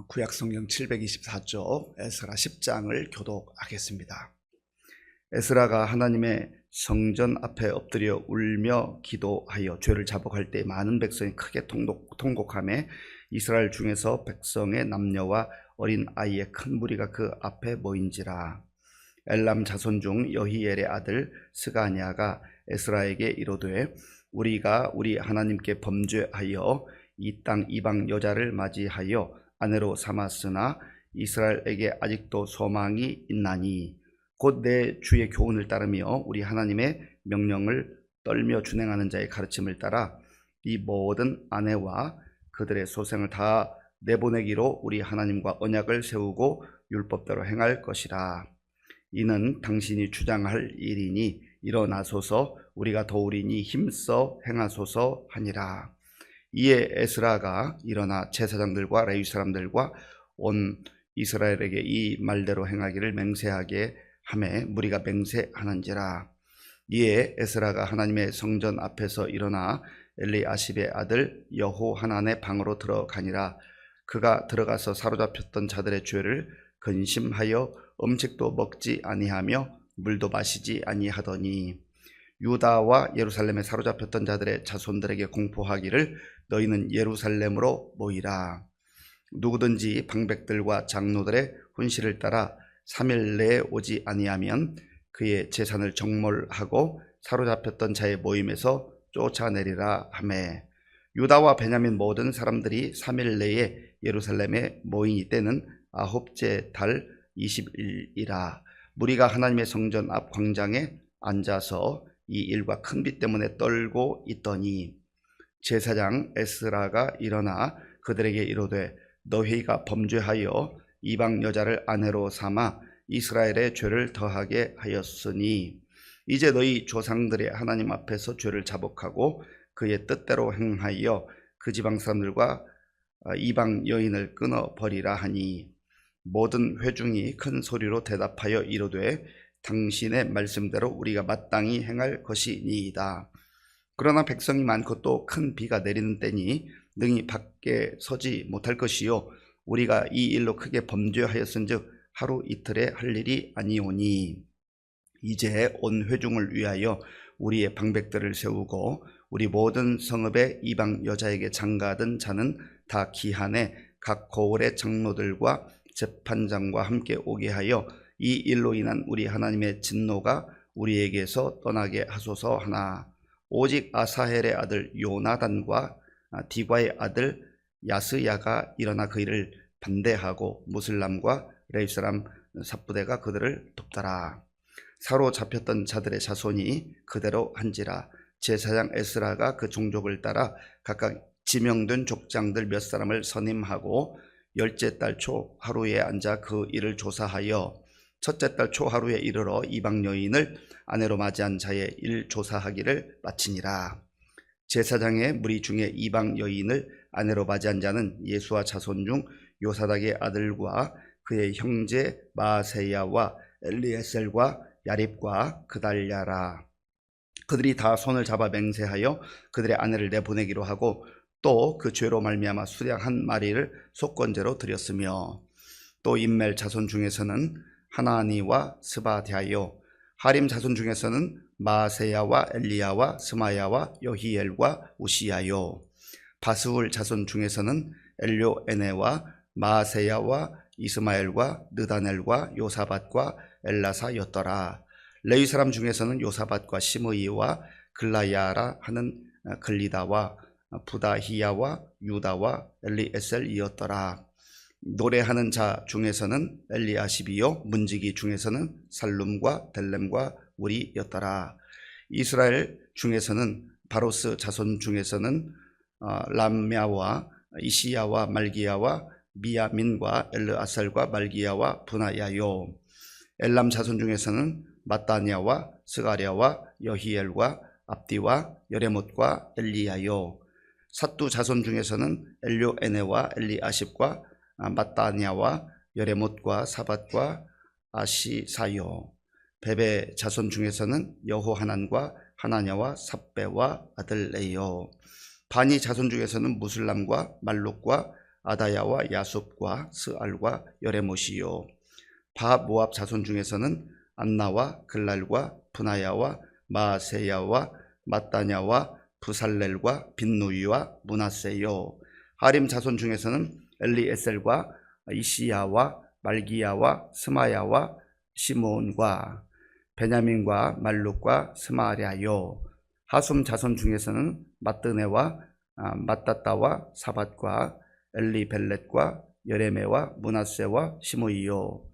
구약성경 724쪽 에스라 10장을 교독하겠습니다. 에스라가 하나님의 성전 앞에 엎드려 울며 기도하여 죄를 자복할 때 많은 백성이 크게 통곡하며 이스라엘 중에서 백성의 남녀와 어린 아이의 큰 무리가 그 앞에 모인지라. 엘람 자손 중 여히엘의 아들 스가냐가 에스라에게 이르되 우리가 우리 하나님께 범죄하여 이 땅 이방 여자를 맞이하여 아내로 삼았으나 이스라엘에게 아직도 소망이 있나니 곧 내 주의 교훈을 따르며 우리 하나님의 명령을 떨며 준행하는 자의 가르침을 따라 이 모든 아내와 그들의 소생을 다 내보내기로 우리 하나님과 언약을 세우고 율법대로 행할 것이라. 이는 당신이 주장할 일이니 일어나소서 우리가 도우리니 힘써 행하소서 하니라. 이에 에스라가 일어나 제사장들과 레위 사람들과 온 이스라엘에게 이 말대로 행하기를 맹세하게 하매 무리가 맹세하는지라. 이에 에스라가 하나님의 성전 앞에서 일어나 엘리아십의 아들 여호하난의 방으로 들어가니라. 그가 들어가서 사로잡혔던 자들의 죄를 근심하여 음식도 먹지 아니하며 물도 마시지 아니하더니 유다와 예루살렘에 사로잡혔던 자들의 자손들에게 공포하기를 너희는 예루살렘으로 모이라. 누구든지 방백들과 장로들의 훈시를 따라 3일 내에 오지 아니하면 그의 재산을 정몰하고 사로잡혔던 자의 모임에서 쫓아내리라 하매 유다와 베냐민 모든 사람들이 3일 내에 예루살렘에 모인 이때는 9째 달 20일이라. 무리가 하나님의 성전 앞 광장에 앉아서 이 일과 큰 비 때문에 떨고 있더니 제사장 에스라가 일어나 그들에게 이르되 너희가 범죄하여 이방 여자를 아내로 삼아 이스라엘의 죄를 더하게 하였으니 이제 너희 조상들의 하나님 앞에서 죄를 자복하고 그의 뜻대로 행하여 그 지방 사람들과 이방 여인을 끊어버리라 하니 모든 회중이 큰 소리로 대답하여 이르되 당신의 말씀대로 우리가 마땅히 행할 것이니이다. 그러나 백성이 많고 또 큰 비가 내리는 때니 능히 밖에 서지 못할 것이요 우리가 이 일로 크게 범죄하였은즉 하루 이틀에 할 일이 아니오니 이제 온 회중을 위하여 우리의 방백들을 세우고 우리 모든 성읍의 이방 여자에게 장가든 자는 다 기한에 각 고을의 장로들과 재판장과 함께 오게 하여 이 일로 인한 우리 하나님의 진노가 우리에게서 떠나게 하소서 하나 오직 아사헬의 아들 요나단과 디과의 아들 야스야가 일어나 그 일을 반대하고 무슬람과 레위 사람 삽부대가 그들을 돕더라. 사로잡혔던 자들의 자손이 그대로 한지라. 제사장 에스라가 그 종족을 따라 각각 지명된 족장들 몇 사람을 선임하고 10째 달 초 하루에 앉아 그 일을 조사하여 첫째 달 초 하루에 이르러 이방 여인을 아내로 맞이한 자의 일 조사하기를 마치니라. 제사장의 무리 중에 이방 여인을 아내로 맞이한 자는 예수와 자손 중 요사닥의 아들과 그의 형제 마세야와 엘리에셀과 야립과 그달랴라. 그들이 다 손을 잡아 맹세하여 그들의 아내를 내보내기로 하고 또 그 죄로 말미암아 수량 한 마리를 속건제로 드렸으며 또 임멜 자손 중에서는 하나니와 스바디아요 하림 자손 중에서는 마세야와 엘리야와 스마야와 여히엘과 우시야요 바스울 자손 중에서는 엘료에네와 마세야와 이스마엘과 느다넬과 요사밧과 엘라사였더라. 레위 사람 중에서는 요사밧과 시므이와 글라야라 하는 글리다와 부다히야와 유다와 엘리에셀이었더라. 노래하는 자 중에서는 엘리아십이요 문지기 중에서는 살룸과 델렘과 우리였더라. 이스라엘 중에서는 바로스 자손 중에서는 람야와 이시야와 말기야와 미야민과 엘르아살과 말기야와 분하야요 엘람 자손 중에서는 마따냐와 스가랴와 여히엘과 압디와 여레못과 엘리야요 삿두 자손 중에서는 엘료에네와 엘리아십과 마따냐와 여레못과 사밧과 아시사요 베베 자손 중에서는 여호하난과 하나냐와 삽베와 아들레요 바니 자손 중에서는 무슬람과 말룩과 아다야와 야숲과 스알과 여레못이요. 바 모압 자손 중에서는 안나와 글랄과 분하야와 마세야와 마따냐와 부살렐과 빈누이와 므낫세요. 하림 자손 중에서는 엘리에셀과 이시야와 말기야와 스마야와 시몬과 베냐민과 말룩과 스마랴요. 하숨 자손 중에서는 마뜨네와 마따따와 사밧과 엘리벨렛과 여레메와 므낫세와 시므이요.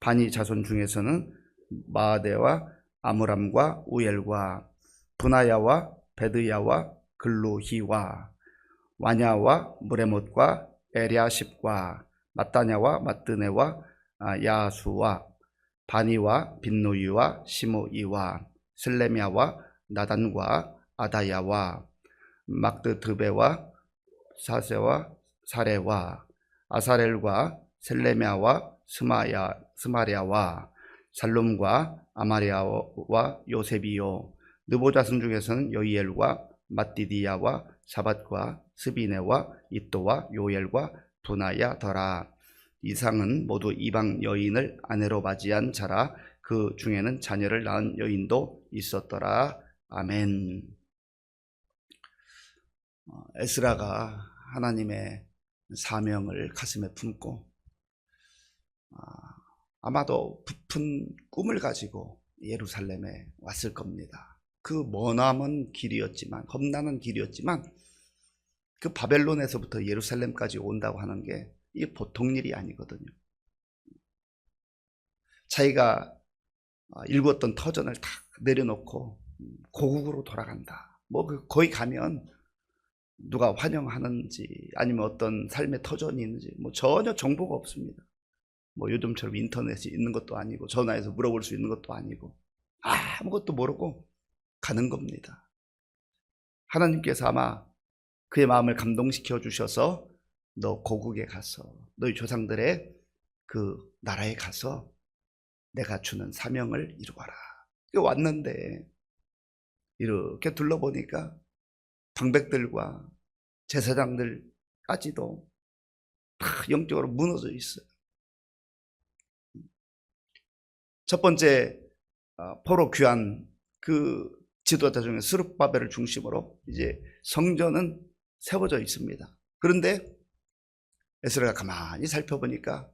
바니 자손 중에서는 마아데와 아므람과 우엘과 분하야와 베드야와 글루히와 와냐와 무레못과 에랴십과 마따냐와 마뜨네와 야수와 바니와 빈누이와 시므이와 슬레미아와 나단과 아다야와 막드드베와 사세와 사레와 아사렐과 셀레미아와 스마랴와 살룸과 아마리아와 요셉이요. 느보 자손 중에서는 여이엘과 마띠디야와 사밧과 스비네와 이또와 요엘과 분하야더라. 이상은 모두 이방 여인을 아내로 맞이한 자라. 그 중에는 자녀를 낳은 여인도 있었더라. 아멘. 에스라가 하나님의 사명을 가슴에 품고 아마도 부푼 꿈을 가지고 예루살렘에 왔을 겁니다. 그 머나먼 길이었지만, 겁나는 길이었지만, 그 바벨론에서부터 예루살렘까지 온다고 하는 게 이게 보통 일이 아니거든요. 자기가 일구었던 터전을 다 내려놓고 고국으로 돌아간다. 거기 가면 누가 환영하는지 아니면 어떤 삶의 터전이 있는지 전혀 정보가 없습니다. 요즘처럼 인터넷이 있는 것도 아니고 전화해서 물어볼 수 있는 것도 아니고 아무것도 모르고 가는 겁니다. 하나님께서 아마 그의 마음을 감동시켜 주셔서 너 고국에 가서 너희 조상들의 그 나라에 가서 내가 주는 사명을 이루어라. 왔는데 이렇게 둘러보니까 방백들과 제사장들까지도 다 영적으로 무너져 있어요. 첫 번째 포로 귀환 그 지도자 중에 스룹바벨을 중심으로 이제 성전은 세워져 있습니다. 그런데 에스라가 가만히 살펴보니까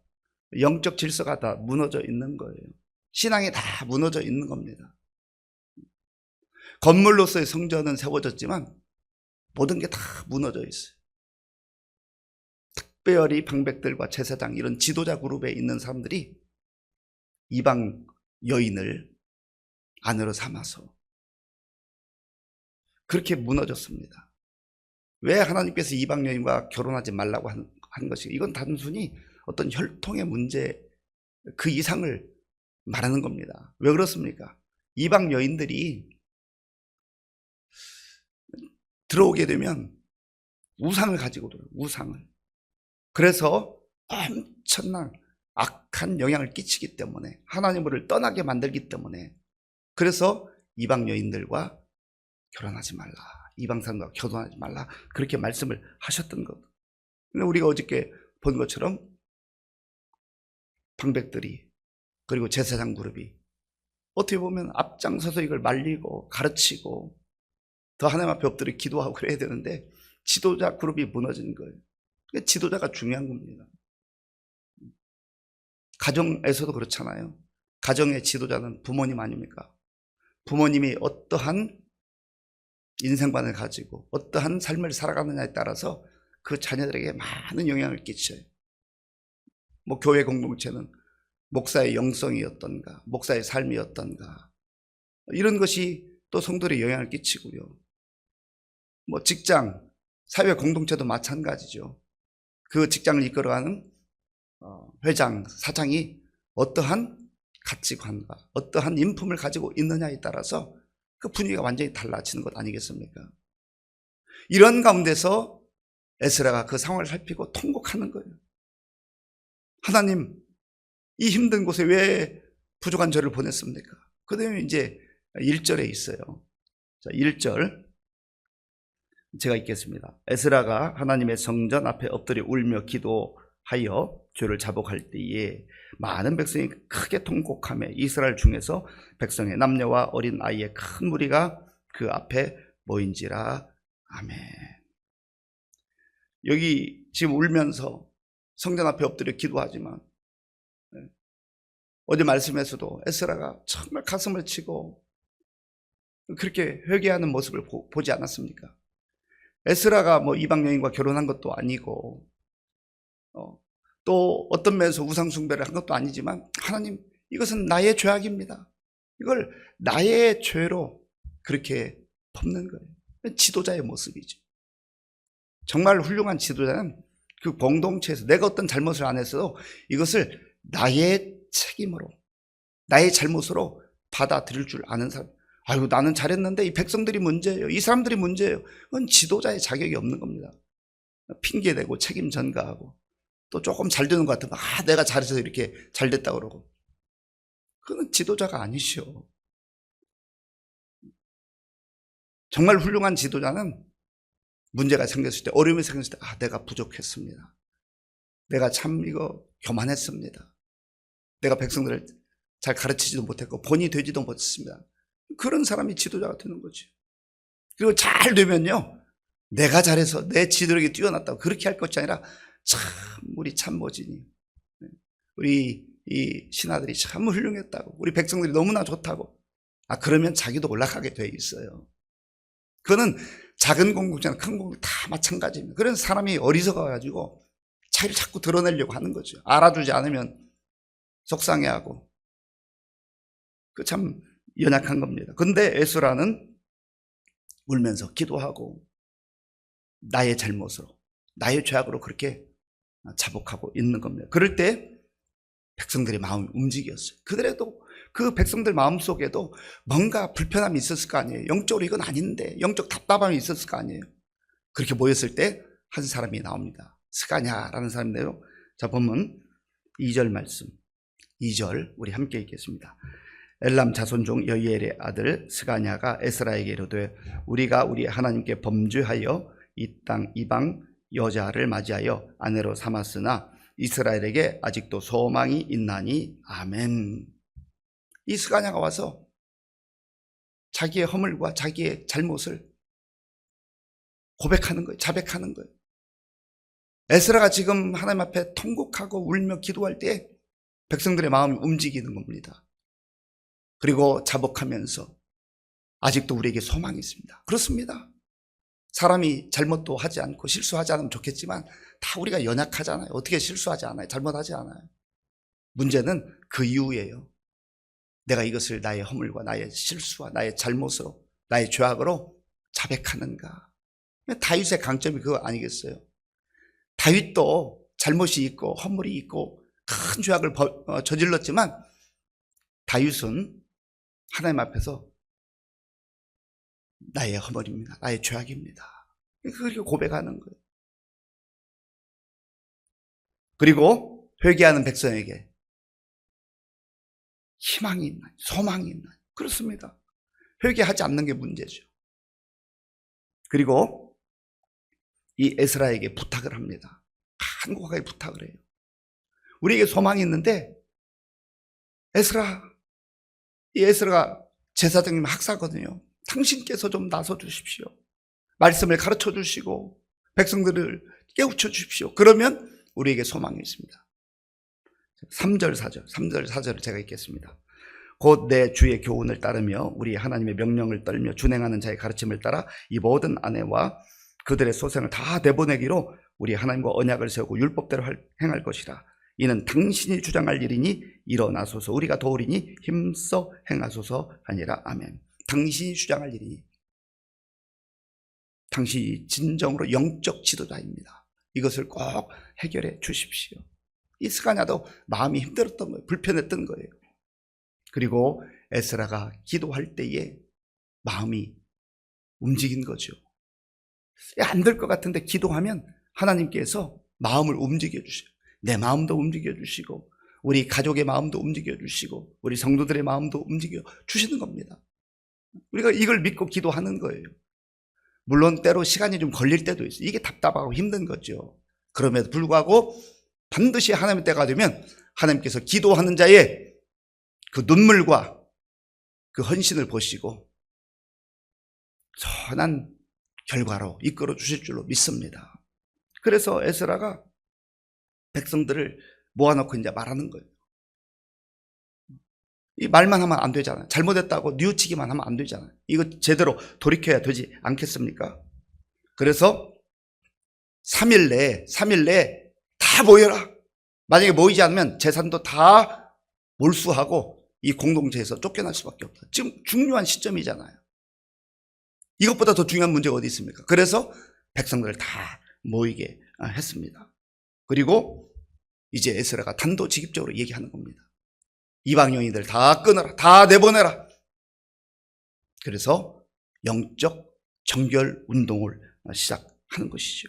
영적 질서가 다 무너져 있는 거예요. 신앙이 다 무너져 있는 겁니다. 건물로서의 성전은 세워졌지만 모든 게 다 무너져 있어요. 특별히 방백들과 제사장 이런 지도자 그룹에 있는 사람들이 이방 여인을 아내로 삼아서 그렇게 무너졌습니다. 왜 하나님께서 이방 여인과 결혼하지 말라고 한 것이, 이건 단순히 어떤 혈통의 문제 그 이상을 말하는 겁니다. 왜 그렇습니까? 이방 여인들이 들어오게 되면 우상을 가지고 들어요. 우상을. 그래서 엄청난 악한 영향을 끼치기 때문에, 하나님을 떠나게 만들기 때문에, 그래서 이방 여인들과 결혼하지 말라, 이방 사람과 결혼하지 말라, 그렇게 말씀을 하셨던 것. 근데 우리가 어저께 본 것처럼 방백들이 그리고 제사장 그룹이 어떻게 보면 앞장서서 이걸 말리고 가르치고 더 하나님 앞에 엎드려 기도하고 그래야 되는데 지도자 그룹이 무너진 거예요. 지도자가 중요한 겁니다. 가정에서도 그렇잖아요. 가정의 지도자는 부모님 아닙니까? 부모님이 어떠한 인생관을 가지고 어떠한 삶을 살아가느냐에 따라서 그 자녀들에게 많은 영향을 끼쳐요. 교회 공동체는 목사의 영성이 어떤가, 목사의 삶이 어떤가, 이런 것이 또 성도들에 영향을 끼치고요. 직장, 사회 공동체도 마찬가지죠. 그 직장을 이끌어가는 회장, 사장이 어떠한 가치관과 어떠한 인품을 가지고 있느냐에 따라서 그 분위기가 완전히 달라지는 것 아니겠습니까? 이런 가운데서 에스라가 그 상황을 살피고 통곡하는 거예요. 하나님, 이 힘든 곳에 왜 부족한 저를 보냈습니까? 그 다음에 이제 1절에 있어요. 자, 1절. 제가 읽겠습니다. 에스라가 하나님의 성전 앞에 엎드려 울며 기도하여 죄를 자복할 때에 많은 백성이 크게 통곡하며 이스라엘 중에서 백성의 남녀와 어린 아이의 큰 무리가 그 앞에 모인지라. 아멘. 여기 지금 울면서 성전 앞에 엎드려 기도하지만 어제 말씀에서도 에스라가 정말 가슴을 치고 그렇게 회개하는 모습을 보지 않았습니까? 에스라가 뭐 이방 여인과 결혼한 것도 아니고 또 어떤 면에서 우상 숭배를 한 것도 아니지만 하나님, 이것은 나의 죄악입니다. 이걸 나의 죄로 그렇게 덮는 거예요. 지도자의 모습이죠. 정말 훌륭한 지도자는 그 공동체에서 내가 어떤 잘못을 안 했어도 이것을 나의 책임으로, 나의 잘못으로 받아들일 줄 아는 사람. 아이고, 나는 잘했는데 이 백성들이 문제예요, 이 사람들이 문제예요. 그건 지도자의 자격이 없는 겁니다. 핑계대고 책임 전가하고 또 조금 잘 되는 것 같으면 내가 잘해서 이렇게 잘 됐다 그러고, 그건 지도자가 아니시오. 정말 훌륭한 지도자는 문제가 생겼을 때, 어려움이 생겼을 때 내가 부족했습니다. 내가 참 이거 교만했습니다. 내가 백성들을 잘 가르치지도 못했고 본이 되지도 못했습니다. 그런 사람이 지도자가 되는 거죠. 그리고 잘 되면요, 내가 잘해서 내 지도력이 뛰어났다고 그렇게 할 것이 아니라 참 우리 참모진이, 우리 이 신하들이 참 훌륭했다고, 우리 백성들이 너무나 좋다고, 그러면 자기도 올라가게 돼 있어요. 그거는 작은 공동체나 큰 공동체 다 마찬가지입니다. 그런 사람이 어리석어가지고 자기를 자꾸 드러내려고 하는 거죠. 알아주지 않으면 속상해하고, 그 참 연약한 겁니다. 근데 에스라는 울면서 기도하고 나의 잘못으로, 나의 죄악으로 그렇게 자복하고 있는 겁니다. 그럴 때 백성들의 마음이 움직였어요. 그들에도, 그 백성들 마음속에도 뭔가 불편함이 있었을 거 아니에요. 영적으로 이건 아닌데, 영적 답답함이 있었을 거 아니에요. 그렇게 모였을 때 한 사람이 나옵니다. 스가냐라는 사람인데요. 자, 보면 2절 말씀, 2절 우리 함께 읽겠습니다. 엘람 자손 중 여이엘의 아들 스가냐가 에스라에게 이르되, 우리가 우리 하나님께 범죄하여 이 땅 이방 여자를 맞이하여 아내로 삼았으나 이스라엘에게 아직도 소망이 있나니. 아멘. 이 스가냐가 와서 자기의 허물과 자기의 잘못을 고백하는 거예요. 자백하는 거예요. 에스라가 지금 하나님 앞에 통곡하고 울며 기도할 때 백성들의 마음이 움직이는 겁니다. 그리고 자복하면서 아직도 우리에게 소망이 있습니다. 그렇습니다. 사람이 잘못도 하지 않고 실수하지 않으면 좋겠지만 다 우리가 연약하잖아요. 어떻게 실수하지 않아요? 잘못하지 않아요. 문제는 그 이후예요. 내가 이것을 나의 허물과 나의 실수와 나의 잘못으로, 나의 죄악으로 자백하는가. 다윗의 강점이 그거 아니겠어요? 다윗도 잘못이 있고 허물이 있고 큰 죄악을 저질렀지만 다윗은 하나님 앞에서 나의 허물입니다, 나의 죄악입니다, 그렇게 고백하는 거예요. 그리고 회개하는 백성에게 희망이 있나요? 소망이 있나요? 그렇습니다. 회개하지 않는 게 문제죠. 그리고 이 에스라에게 부탁을 합니다. 간곡하게 부탁을 해요. 우리에게 소망이 있는데 에스라, 이 에스라가 제사장님 학사거든요. 당신께서 좀 나서 주십시오. 말씀을 가르쳐 주시고 백성들을 깨우쳐 주십시오. 그러면 우리에게 소망이 있습니다. 3절 4절을 제가 읽겠습니다. 곧 내 주의 교훈을 따르며 우리 하나님의 명령을 떨며 준행하는 자의 가르침을 따라 이 모든 아내와 그들의 소생을 다 내보내기로 우리 하나님과 언약을 세우고 율법대로 행할 것이라. 이는 당신이 주장할 일이니 일어나소서, 우리가 도우리니 힘써 행하소서 하니라. 아멘. 당신이 주장할 일이니, 당신이 진정으로 영적 지도자입니다. 이것을 꼭 해결해 주십시오. 이 스가냐도 마음이 힘들었던 거예요. 불편했던 거예요. 그리고 에스라가 기도할 때에 마음이 움직인 거죠. 안 될 것 같은데 기도하면 하나님께서 마음을 움직여 주셔요. 내 마음도 움직여 주시고 우리 가족의 마음도 움직여 주시고 우리 성도들의 마음도 움직여 주시는 겁니다. 우리가 이걸 믿고 기도하는 거예요. 물론 때로 시간이 좀 걸릴 때도 있어요. 이게 답답하고 힘든 거죠. 그럼에도 불구하고 반드시 하나님의 때가 되면 하나님께서 기도하는 자의 그 눈물과 그 헌신을 보시고 선한 결과로 이끌어 주실 줄로 믿습니다. 그래서 에스라가 백성들을 모아놓고 이제 말하는 거예요. 이 말만 하면 안 되잖아요. 잘못했다고 뉘우치기만 하면 안 되잖아요. 이거 제대로 돌이켜야 되지 않겠습니까? 그래서 3일 내에 다 모여라. 만약에 모이지 않으면 재산도 다 몰수하고 이 공동체에서 쫓겨날 수밖에 없다. 지금 중요한 시점이잖아요. 이것보다 더 중요한 문제가 어디 있습니까? 그래서 백성들을 다 모이게 했습니다. 그리고 이제 에스라가 단도직입적으로 얘기하는 겁니다. 이방 여인들 다 끊어라. 다 내보내라. 그래서 영적 정결 운동을 시작하는 것이죠.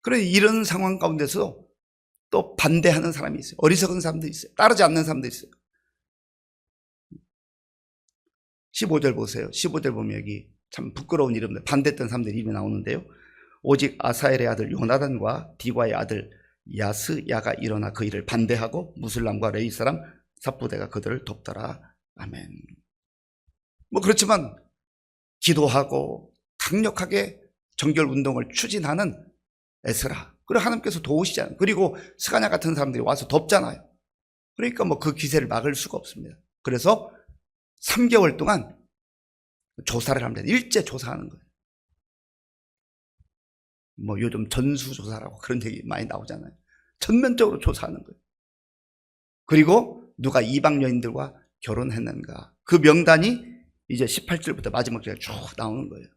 그런데 이런 상황 가운데서 또 반대하는 사람이 있어요. 어리석은 사람도 있어요. 따르지 않는 사람도 있어요. 15절 보세요. 15절 보면 여기 참 부끄러운 이름들, 반대했던 사람들 이름이 나오는데요. 오직 아사엘의 아들 요나단과 디과의 아들 야스야가 일어나 그 일을 반대하고 무슬람과 레위 사람 삽부대가 그들을 돕더라. 아멘. 그렇지만 기도하고 강력하게 정결 운동을 추진하는 에스라, 그리고 하나님께서 도우시잖아요. 그리고 스가랴 같은 사람들이 와서 돕잖아요. 그러니까 그 기세를 막을 수가 없습니다. 그래서 3개월 동안 조사를 합니다. 일제 조사하는 거예요. 요즘 전수조사라고 그런 얘기 많이 나오잖아요. 전면적으로 조사하는 거예요. 그리고 누가 이방 여인들과 결혼했는가, 그 명단이 이제 18절부터 마지막 절에 쭉 나오는 거예요.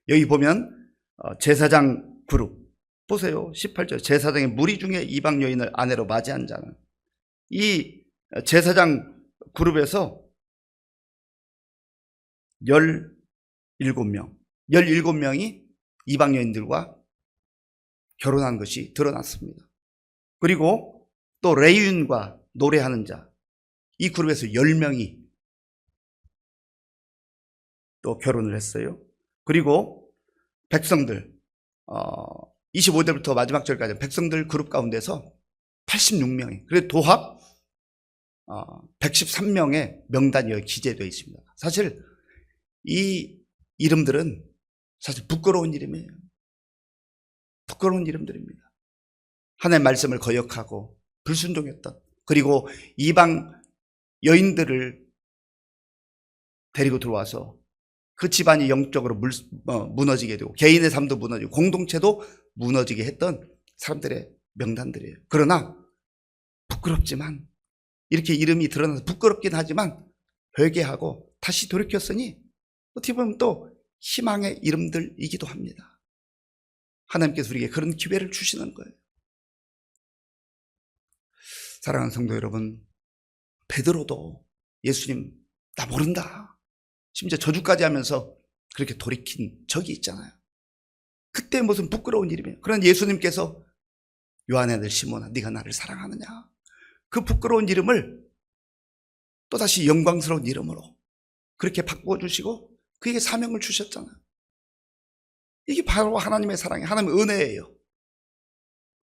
여기 보면 제사장 그룹 보세요. 18절 제사장의 무리 중에 이방 여인을 아내로 맞이한 자는, 이 제사장 그룹에서 17명이 이방 여인들과 결혼한 것이 드러났습니다. 그리고 또 레위인과 노래하는 자, 이 그룹에서 10명이 또 결혼을 했어요. 그리고 백성들 25절부터 마지막 절까지 백성들 그룹 가운데서 86명이, 그래서 도합 113명의 명단이 여기 기재되어 있습니다. 사실 이 이름들은 사실 부끄러운 이름이에요. 부끄러운 이름들입니다. 하나님의 말씀을 거역하고 불순종했던, 그리고 이방 여인들을 데리고 들어와서 그 집안이 영적으로 무너지게 되고 개인의 삶도 무너지고 공동체도 무너지게 했던 사람들의 명단들이에요. 그러나 부끄럽지만, 이렇게 이름이 드러나서 부끄럽긴 하지만 회개하고 다시 돌이켰으니 어떻게 보면 또 희망의 이름들이기도 합니다. 하나님께서 우리에게 그런 기회를 주시는 거예요. 사랑하는 성도 여러분, 베드로도 예수님 나 모른다, 심지어 저주까지 하면서 그렇게 돌이킨 적이 있잖아요. 그때 무슨 부끄러운 일이에요. 그런데 예수님께서 요한의 아들 시몬아 네가 나를 사랑하느냐, 그 부끄러운 이름을 또다시 영광스러운 이름으로 그렇게 바꿔주시고 그에게 사명을 주셨잖아요. 이게 바로 하나님의 사랑이에요. 하나님의 은혜예요.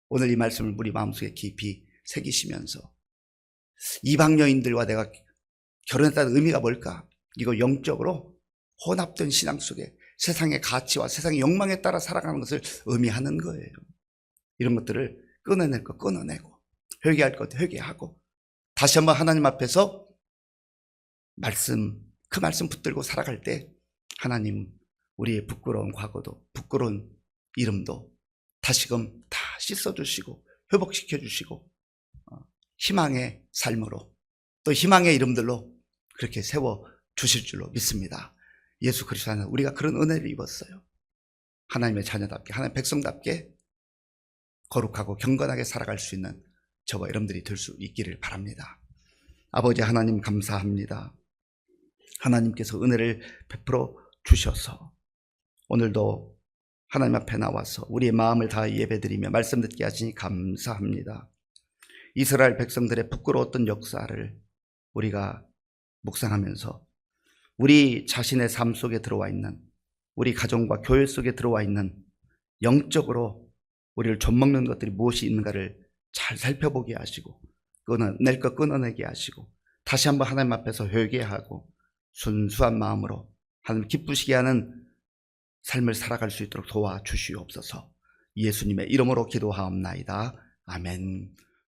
오늘 이 말씀을 우리 마음속에 깊이 새기시면서 이방 여인들과 내가 결혼했다는 의미가 뭘까? 이거 영적으로 혼합된 신앙 속에 세상의 가치와 세상의 욕망에 따라 살아가는 것을 의미하는 거예요. 이런 것들을 끊어낼 거 끊어내고, 회개할 것 회개하고, 다시 한번 하나님 앞에서 그 말씀 붙들고 살아갈 때 하나님 우리의 부끄러운 과거도 부끄러운 이름도 다시금 다 씻어주시고 회복시켜주시고 희망의 삶으로 또 희망의 이름들로 그렇게 세워주실 줄로 믿습니다. 예수 그리스도 안에서 우리가 그런 은혜를 입었어요. 하나님의 자녀답게, 하나님의 백성답게 거룩하고 경건하게 살아갈 수 있는 저와 여러분들이 될 수 있기를 바랍니다. 아버지 하나님 감사합니다. 하나님께서 은혜를 베풀어 주셔서 오늘도 하나님 앞에 나와서 우리의 마음을 다해 예배드리며 말씀 듣게 하시니 감사합니다. 이스라엘 백성들의 부끄러웠던 역사를 우리가 묵상하면서 우리 자신의 삶 속에 들어와 있는, 우리 가정과 교회 속에 들어와 있는 영적으로 우리를 좀먹는 것들이 무엇이 있는가를 잘 살펴보게 하시고 낼 것 끊어내게 하시고 다시 한번 하나님 앞에서 회개하고 순수한 마음으로 하나님 기쁘시게 하는 삶을 살아갈 수 있도록 도와주시옵소서. 예수님의 이름으로 기도하옵나이다. 아멘.